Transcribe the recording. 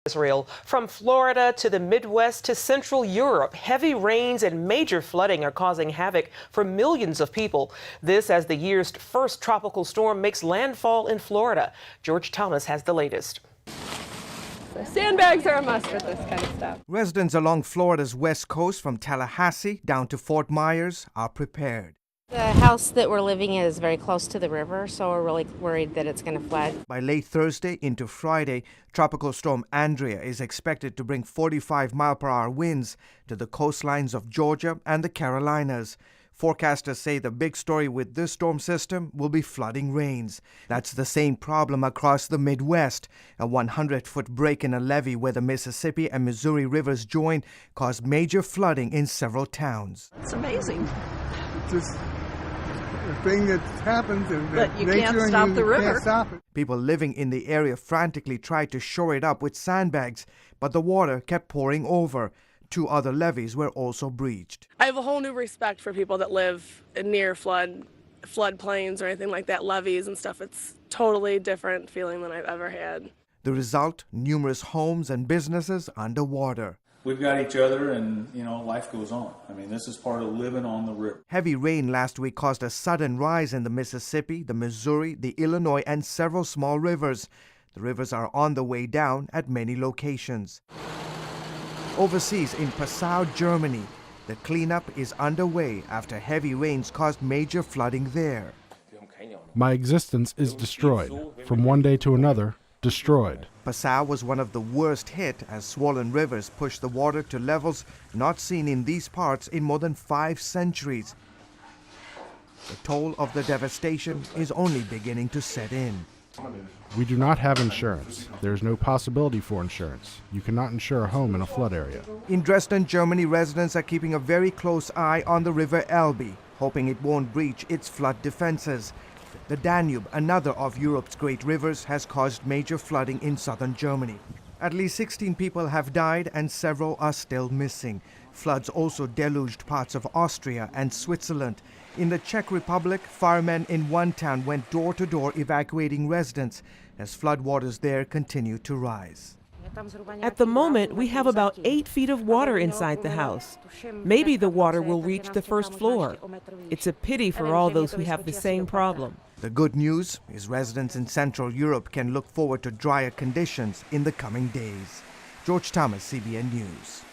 Israel. From Florida to the Midwest to Central Europe, heavy rains and major flooding are causing havoc for millions of people. This as the year's first tropical storm makes landfall in Florida. George Thomas has the latest. Sandbags are a must for this kind of stuff. Residents along Florida's west coast from Tallahassee down to Fort Myers are prepared. The house that we're living in is very close to the river, so we're really worried that it's going to flood. By late Thursday into Friday, Tropical Storm Andrea is expected to bring 45-mile-per-hour winds to the coastlines of Georgia and the Carolinas. Forecasters say the big story with this storm system will be flooding rains. That's the same problem across the Midwest. A 100-foot break in a levee where the Mississippi and Missouri rivers join caused major flooding in several towns. It's amazing. Just a thing that happens, and but you can't stop the river. Can't stop it. People living in the area frantically tried to shore it up with sandbags, but the water kept pouring over. 2 other levees were also breached. I have a whole new respect for people that live near floodplains or anything like that, levees and stuff. It's totally different feeling than I've ever had. The result, numerous homes and businesses underwater. We've got each other and, life goes on. I mean, this is part of living on the river. Heavy rain last week caused a sudden rise in the Mississippi, the Missouri, the Illinois, and several small rivers. The rivers are on the way down at many locations. Overseas in Passau, Germany, the cleanup is underway after heavy rains caused major flooding there. My existence is destroyed. From one day to another, destroyed. Passau was one of the worst hit as swollen rivers pushed the water to levels not seen in these parts in more than 5 centuries. The toll of the devastation is only beginning to set in. We do not have insurance. There is no possibility for insurance. You cannot insure a home in a flood area. In Dresden, Germany, residents are keeping a very close eye on the river Elbe, hoping it won't breach its flood defenses. The Danube, another of Europe's great rivers, has caused major flooding in southern Germany. At least 16 people have died and several are still missing. Floods also deluged parts of Austria and Switzerland. In the Czech Republic, firemen in one town went door to door evacuating residents as floodwaters there continue to rise. At the moment, we have about 8 feet of water inside the house. Maybe the water will reach the first floor. It's a pity for all those who have the same problem. The good news is residents in Central Europe can look forward to drier conditions in the coming days. George Thomas, CBN News.